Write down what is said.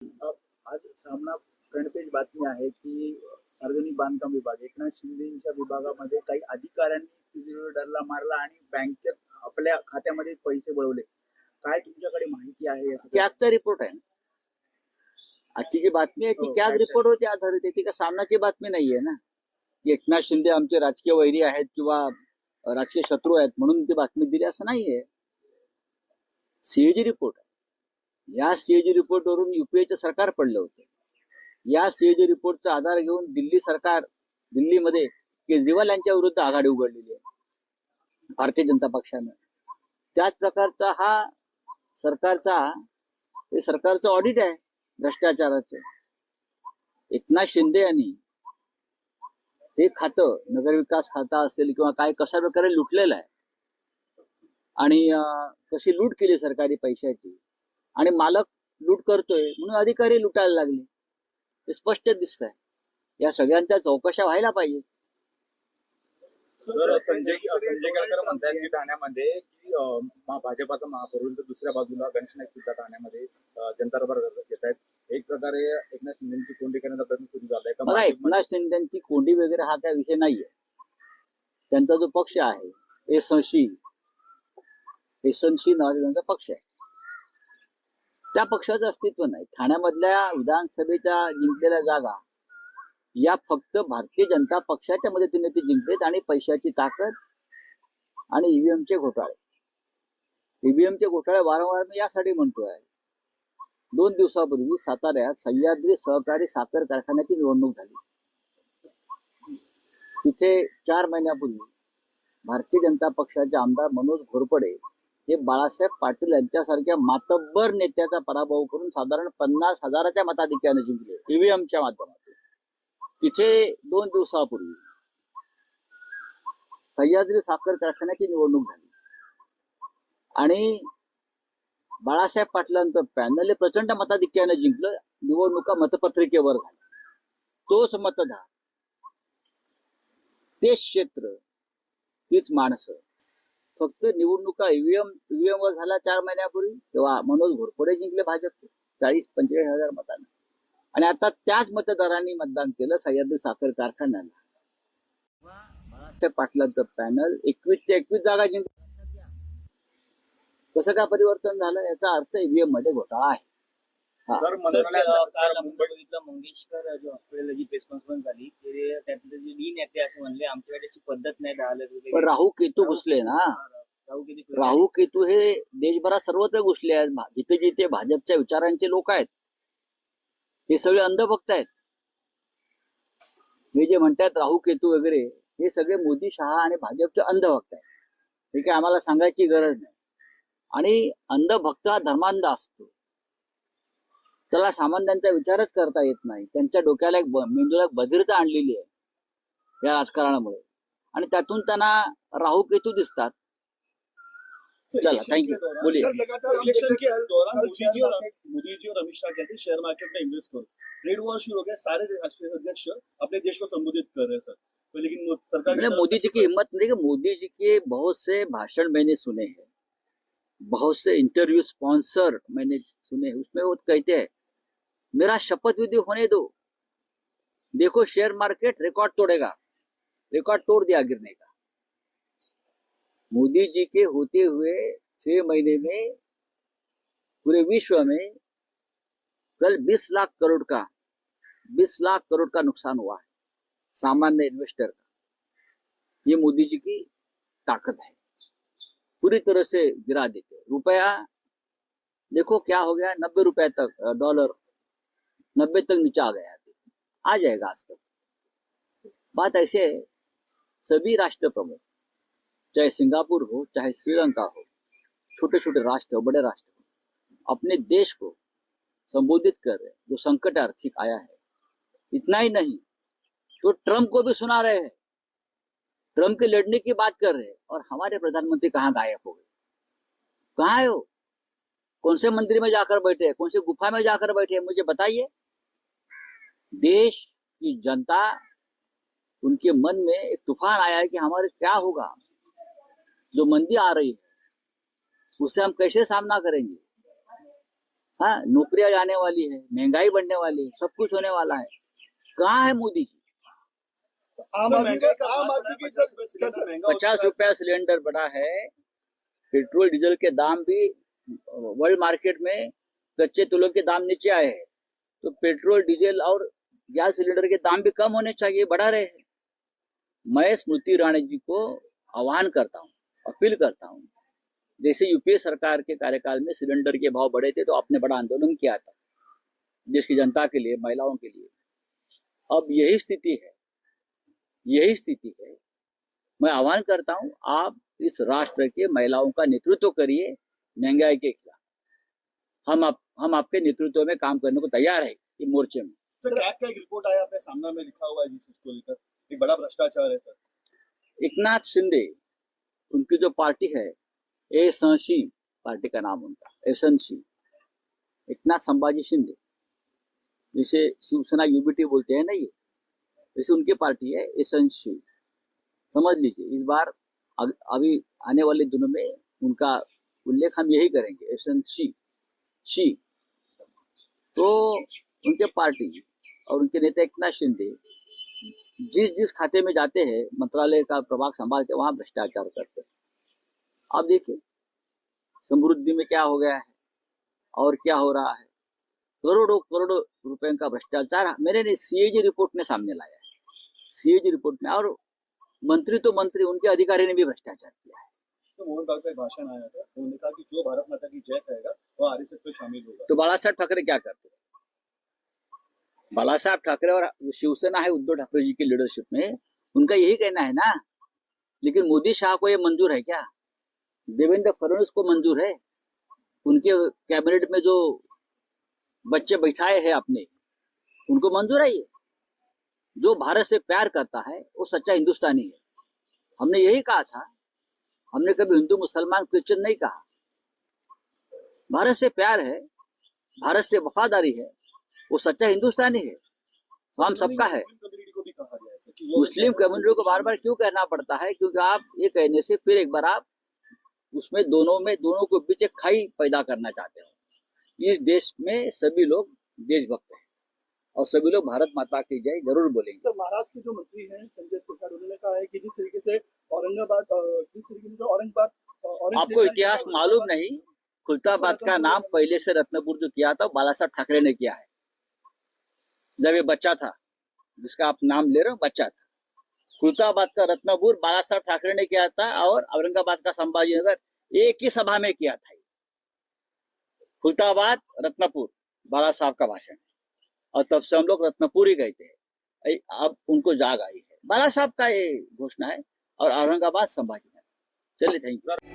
आज सामना front page बातमी आहे की सार्वजनिक बांधकाम विभाग एकनाथ शिंदेच्या विभागामध्ये काही अधिकाऱ्यांनी डरला मारला आणि बँकेत आपल्या खात्यामध्ये पैसे वळवले. काय तुमच्याकडे माहिती आहे? त्यागचा रिपोर्ट आहे. आजची जी बातमी आहे ती त्याग रिपोर्ट होती आधारित आहे. ती का सामनाची बातमी नाहीये ना. एकनाथ शिंदे आमचे राजकीय वैरी आहेत किंवा राजकीय शत्रू आहेत म्हणून ती बातमी दिली असं नाहीये. सीएजी रिपोर्ट आहे. या सीएजी रिपोर्ट वरून युपीएचं सरकार पडलं होतं. या सीएजी रिपोर्टचा आधार घेऊन दिल्ली सरकार दिल्लीमध्ये केजरीवाल यांच्या विरुद्ध आघाडी उघडलेली आहे भारतीय जनता पक्षानं. त्याच प्रकारचा हा सरकारचं ऑडिट आहे भ्रष्टाचाराचं. एकनाथ शिंदे यांनी हे खातं नगरविकास खातं असेल किंवा काय कशा प्रकारे लुटलेलं आहे आणि कशी लूट केली सरकारी पैशाची आणि मालक लूट करतोय म्हणून अधिकारी लुटायला लागले. हे स्पष्ट दिसत आहे. या सगळ्यांच्या चौकशा व्हायला पाहिजे. संजय केळकर म्हणतात की ठाण्यामध्ये की भाजपाचा महापौर दुसऱ्या बाजूला गणेश नाईक सुद्धा ठाण्यामध्ये जनता दरबार घेत आहेत. एक प्रकारे एकनाथ शिंदेची कोंडी करण्याचा प्रयत्न सुरू झालाय का? बघा, एकनाथ शिंदेची कोंडी वगैरे हा काय विषय नाहीये. त्यांचा जो पक्ष आहे एसनशी नावाचा पक्ष आहे. त्या पक्षाचं अस्तित्व नाही. ठाण्यामधल्या विधानसभेच्या जिंकलेल्या जागा या फक्त भारतीय जनता पक्षाच्या मदतीने ते जिंकलेत आणि पैशाची ताकद आणि ईव्हीएमचे घोटाळे वारंवार मी यासाठी म्हणतोय. 2 दिवसापूर्वी साताऱ्यात सह्याद्री सहकारी साखर कारखान्याची निवडणूक झाली. तिथे 4 महिन्यापूर्वी भारतीय जनता पक्षाचे आमदार मनोज घोरपडे हे बाळासाहेब पाटील यांच्यासारख्या मातब्बर नेत्याचा पराभव करून साधारण 50,000च्या मताधिक्याने जिंकले ईव्हीएमच्या माध्यमातून. तिथे 2 दिवसापूर्वी सह्याद्री साखर कारखान्याची निवडणूक झाली आणि बाळासाहेब पाटलांचं पॅनल प्रचंड मताधिक्याने जिंकलं. निवडणुका मतपत्रिकेवर झाल्या. तोच मतदार, तेच क्षेत्र, तीच माणसं. फक्त निवडणुका ईव्हीएम वर झाला 4 महिन्यापूर्वी, तेव्हा मनोज घोरपडे जिंकले भाजपचे 40-45,000 मतांना. आणि आता त्याच मतदारांनी मतदान केलं सह्याद्री साखर कारखान्याला. बाळासाहेब पाटलांचं पॅनल 21च्या 21 जागा जिंकले. कसं काय परिवर्तन झालं? याचा अर्थ ईव्हीएम मध्ये घोटाळा आहे. काल बघितलं मंगेशकर जो हॉस्पिटल प्रेस कॉन्फरन्स झाली त्यातले जे डीन आहेत ते असे म्हणले आमच्याकडे अशी पद्धत नाही. 10 पण राहू केतू घुसले ना. राहू केतू हे देशभरात सर्वत्र घुसले आहेत. जिथे जिथे भाजपच्या विचारांचे लोक आहेत हे सगळे अंधभक्त आहेत. हे जे म्हणतात राहू केतू वगैरे हे सगळे मोदी, शहा आणि भाजपचे अंधभक्त आहेत. हे काय आम्हाला सांगायची गरज नाही. आणि अंधभक्त हा धर्मांध असतो. त्याला सामान्यांचा विचारच करता येत नाही. त्यांच्या डोक्याला मेंदूला एक बधिरता आणलेली आहे या राजकारणामुळे आणि त्यातून त्यांना राहू केतू दिसतात. चला, थैंक यू. बोलिए. इलेक्शन के दौरान मोदी जी और अमित शाह कहते हैं शेयर मार्केट में इन्वेस्ट करो. ट्रेड वॉर शुरू हो गया. सारे राष्ट्रीय अध्यक्ष अपने देश को संबोधित कर रहे हैं सर. तो लेकिन सरकार मोदी जी की हिम्मत नहीं. मोदी जी के बहुत से भाषण मैंने सुने हैं, बहुत से इंटरव्यू स्पॉन्सर मैंने सुने. उसमें वो कहते हैं मेरा शपथ विधि होने दो, देखो शेयर मार्केट रिकॉर्ड तोड़ेगा. रिकॉर्ड तोड़ दिया गिरने का. मोदी जी के होते हुए 6 महीने में पूरे विश्व में कल 20 लाख करोड़ का नुकसान हुआ है सामान्य इन्वेस्टर का. ये मोदी जी की ताकत है. पूरी तरह से गिरा देते. रुपया देखो क्या हो गया, 90 रुपए तक डॉलर 90 तक नीचे आ गया. आ जाएगा आज तक. बात ऐसे है, सभी राष्ट्र प्रमुख चाहे सिंगापुर हो चाहे श्रीलंका हो, छोटे छोटे राष्ट्र हो बड़े राष्ट्र हो, अपने देश को संबोधित कर रहे हैं. जो संकट आर्थिक आया है, इतना ही नहीं तो ट्रम्प को भी सुना रहे हैं. ट्रम्प के लड़ने की बात कर रहे हैं. और हमारे प्रधानमंत्री कहाँ गायब हो गए? कहाँ है वो? कौन से मंदिर में जाकर बैठे हैं, कौन से गुफा में जाकर बैठे हैं? मुझे बताइए. देश की जनता, उनके मन में एक तूफान आया है कि हमारे क्या होगा. जो मंदी आ रही है उससे हम कैसे सामना करेंगे. हाँ, नौकरियां जाने वाली है, महंगाई बढ़ने वाली है, सब कुछ होने वाला है। कहाँ है मोदी जी? आम आदमी की 50 रुपया सिलेंडर बढ़ा है, पेट्रोल डीजल के दाम भी वर्ल्ड मार्केट में कच्चे तेलों के दाम नीचे आए हैं, तो पेट्रोल डीजल और गैस सिलेंडर के दाम भी कम होने चाहिए, बढ़ा रहे हैं। मैं स्मृति ईरानी जी को आह्वान करता हूँ, अपील करता हूँ, जैसे यूपीए सरकार के कार्यकाल में सिलेंडर के भाव बढ़े थे तो आपने बड़ा आंदोलन किया था देश की जनता के लिए, महिलाओं के लिए। अब यही स्थिति है, यही स्थिति है। मैं आह्वान करता हूं, आप इस राष्ट्र के महिलाओं का नेतृत्व करिए महंगाई के खिलाफ। हम आपके नेतृत्व में काम करने को तैयार है ये मोर्चे में। सर क्या एक रिपोर्ट आया अपने सामने में लिखा हुआ है जिस को लेकर एक बड़ा भ्रष्टाचार है सर। एकनाथ शिंदे, उनकी जो पार्टी है एसनसी पार्टी का नाम उनका, एसनसी, एकनाथ संभाजी शिंदे, जिसे शिवसेना यूबीटी बोलते हैं ना, ये वैसे उनकी पार्टी है एसनसी। समझ लीजिए, इस बार अभी आने वाले दिनों में उनका उल्लेख हम यही करेंगे, एसनसी। तो उनके पार्टी और उनके नेता एकनाथ शिंदे जिस खाते में जाते हैं, मंत्रालय का प्रभाग संभालते, वहां भ्रष्टाचार करते हैं। आप देखिए समृद्धि में क्या हो गया है और क्या हो रहा है, करोड़ों रुपए का भ्रष्टाचार मैंने सीएजी रिपोर्ट में सामने लाया है, सीएजी रिपोर्ट में। और मंत्री तो मंत्री, उनके अधिकारी ने भी भ्रष्टाचार किया है। तो मोहन बाबू का भाषण आया था, उन्होंने कहा कि जो भारत माता की जय कहेगा वो आरएसएस में शामिल होगा। तो बाला साहब ठाकरे क्या करते? बाला साहब ठाकरे और शिवसेना है उद्धव ठाकरे जी की लीडरशिप में, उनका यही कहना है ना। लेकिन मोदी शाह को ये मंजूर है क्या? देवेंद्र फडणवीस को मंजूर है? उनके कैबिनेट में जो बच्चे बैठाए हैं अपने, उनको मंजूर है ये? जो भारत से प्यार करता है वो सच्चा हिंदुस्तानी है। हमने यही कहा था, हमने कभी हिंदू मुसलमान क्रिश्चियन नहीं कहा। भारत से प्यार है, भारत से वफादारी है, वो सच्चा हिंदुस्तानी है, तो हम सबका है। मुस्लिम कम्युनिटी को बार बार क्यों कहना पड़ता है? क्योंकि आप ये कहने से फिर एक बार आप उसमें दोनों के बीच एक खाई पैदा करना चाहते हो। इस देश में सभी लोग देशभक्त हैं और सभी लोग भारत माता की जय जरूर बोलेंगे। तो महाराष्ट्र के जो मंत्री हैं संजय सिरकार, उन्होंने कहा है कि जिस तरीके से औरंगाबाद आपको इतिहास मालूम नहीं, खुलताबाद का नाम पहले से रत्नपुर जो किया था बाला साहब ठाकरे ने किया है। जब ये बच्चा था, जिसका आप नाम ले रहे हो, बच्चा था, खुलताबाद का रत्नपुर बाला साहब ठाकरे ने किया था और औरंगाबाद का संभाजी नगर एक ही सभा में किया था। खुलताबाद रत्नपुर बाला साहब का भाषण, और तब से हम लोग रत्नपुर ही कहते हैं। अब उनको जाग आई है, बाला साहब का ये घोषणा है, और औरंगाबाद संभाजी नगर। चलिए, थैंक यू।